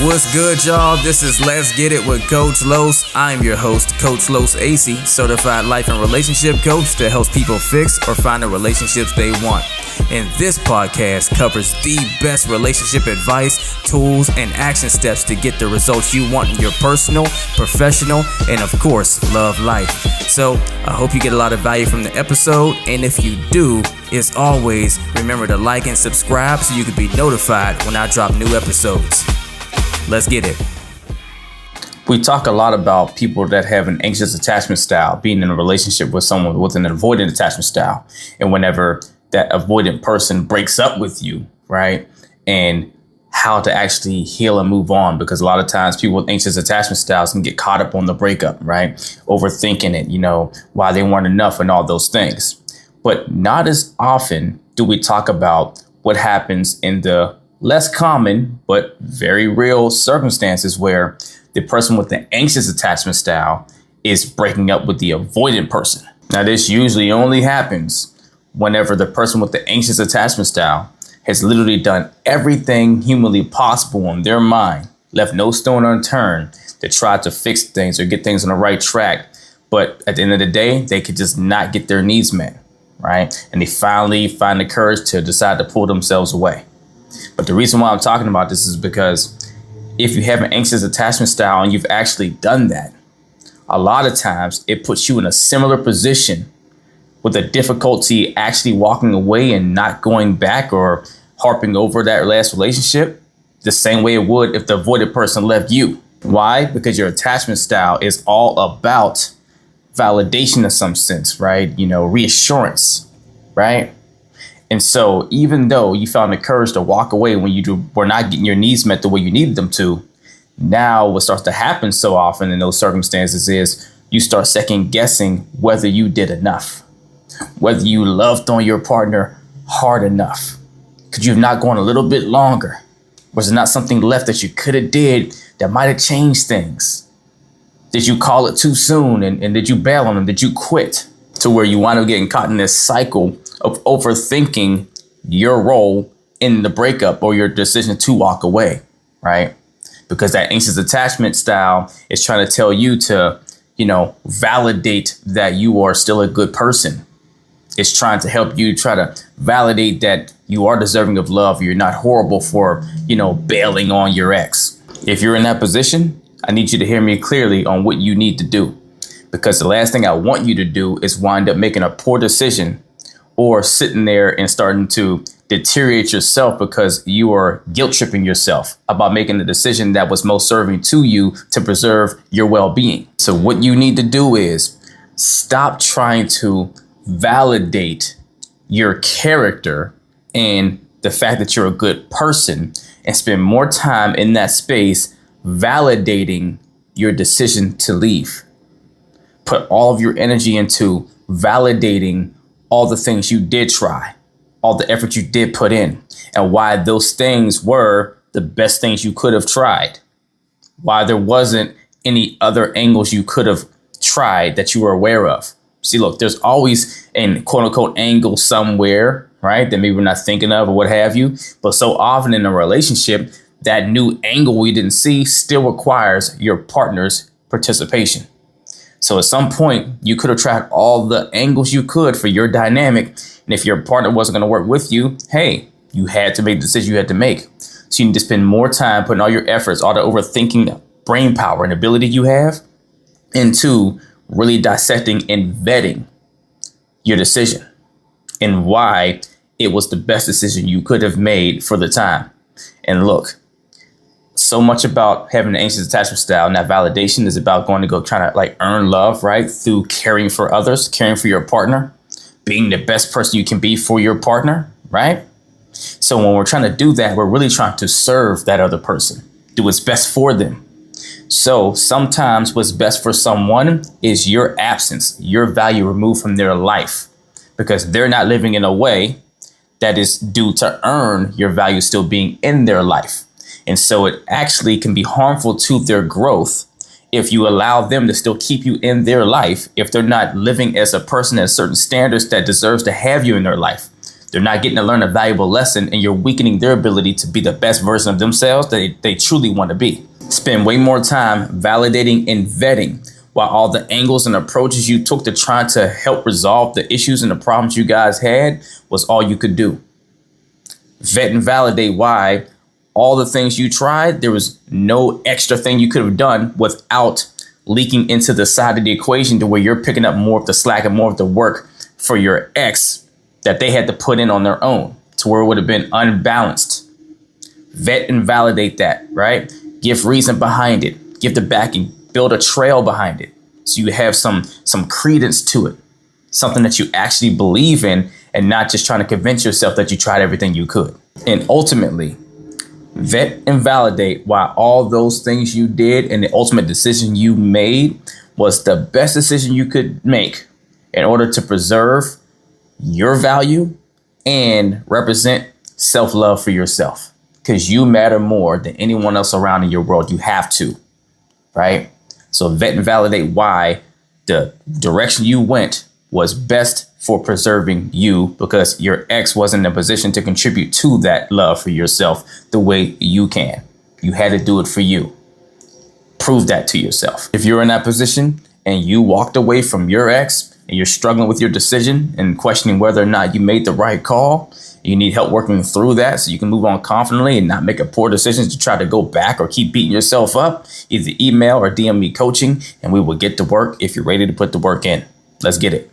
What's good, y'all? This is Let's Get It with Coach Los. I'm your host, Coach Los AC, certified life and relationship coach that helps people fix or find the relationships they want. And this podcast covers the best relationship advice, tools, and action steps to get the results you want in your personal, professional, and of course, love life. So I hope you get a lot of value from the episode. And if you do, as always, remember to like and subscribe so you can be notified when I drop new episodes. Let's get it. We talk a lot about people that have an anxious attachment style, being in a relationship with someone with an avoidant attachment style. And whenever that avoidant person breaks up with you, right? And how to actually heal and move on, because a lot of times people with anxious attachment styles can get caught up on the breakup, right? Overthinking it, why they weren't enough and all those things. But not as often do we talk about what happens in the less common, but very real circumstances where the person with the anxious attachment style is breaking up with the avoidant person. Now, this usually only happens whenever the person with the anxious attachment style has literally done everything humanly possible in their mind, left no stone unturned to try to fix things or get things on the right track. But at the end of the day, they could just not get their needs met, right? And they finally find the courage to decide to pull themselves away. But the reason why I'm talking about this is because if you have an anxious attachment style and you've actually done that, a lot of times it puts you in a similar position with the difficulty actually walking away and not going back or harping over that last relationship the same way it would if the avoided person left you. Why? Because your attachment style is all about validation in some sense, right? Reassurance, right? And so even though you found the courage to walk away when you were not getting your needs met the way you needed them to, now what starts to happen so often in those circumstances is you start second guessing whether you did enough, whether you loved on your partner hard enough. Could you have not gone a little bit longer? Was there not something left that you could have did that might have changed things? Did you call it too soon and did you bail on them? Did you quit? To where you wind up getting caught in this cycle of overthinking your role in the breakup or your decision to walk away, right? Because that anxious attachment style is trying to tell you to, validate that you are still a good person. It's trying to help you try to validate that you are deserving of love. You're not horrible for, bailing on your ex. If you're in that position, I need you to hear me clearly on what you need to do. Because the last thing I want you to do is wind up making a poor decision or sitting there and starting to deteriorate yourself because you are guilt tripping yourself about making the decision that was most serving to you to preserve your well-being. So what you need to do is stop trying to validate your character and the fact that you're a good person and spend more time in that space validating your decision to leave. Put all of your energy into validating all the things you did try, all the effort you did put in, and why those things were the best things you could have tried, why there wasn't any other angles you could have tried that you were aware of. See, look, there's always an quote unquote angle somewhere, right, that maybe we're not thinking of or what have you. But so often in a relationship, that new angle we didn't see still requires your partner's participation. So at some point, you could have tried all the angles you could for your dynamic. And if your partner wasn't going to work with you, hey, you had to make the decision you had to make. So you need to spend more time putting all your efforts, all the overthinking brain power and ability you have into really dissecting and vetting your decision and why it was the best decision you could have made for the time. And look, so much about having an anxious attachment style and that validation is about going to go trying to earn love, right? Through caring for others, caring for your partner, being the best person you can be for your partner, right? So when we're trying to do that, we're really trying to serve that other person, do what's best for them. So sometimes what's best for someone is your absence, your value removed from their life, because they're not living in a way that is due to earn your value still being in their life. And so it actually can be harmful to their growth if you allow them to still keep you in their life, if they're not living as a person at certain standards that deserves to have you in their life. They're not getting to learn a valuable lesson, and you're weakening their ability to be the best version of themselves that they truly want to be. Spend way more time validating and vetting, while all the angles and approaches you took to try to help resolve the issues and the problems you guys had was all you could do. Vet and validate why all the things you tried, there was no extra thing you could have done without leaking into the side of the equation to where you're picking up more of the slack and more of the work for your ex that they had to put in on their own, to where it would have been unbalanced. Vet and validate that, right? Give reason behind it. Give the backing. Build a trail behind it, so you have some credence to it, something that you actually believe in, and not just trying to convince yourself that you tried everything you could. And ultimately, vet and validate why all those things you did and the ultimate decision you made was the best decision you could make in order to preserve your value and represent self-love for yourself, because you matter more than anyone else around in your world. You have to, right? So vet and validate why the direction you went was best for preserving you, because your ex wasn't in a position to contribute to that love for yourself the way you can. You had to do it for you. Prove that to yourself. If you're in that position and you walked away from your ex and you're struggling with your decision and questioning whether or not you made the right call, you need help working through that so you can move on confidently and not make a poor decision to try to go back or keep beating yourself up, either email or DM me coaching, and we will get to work if you're ready to put the work in. Let's get it.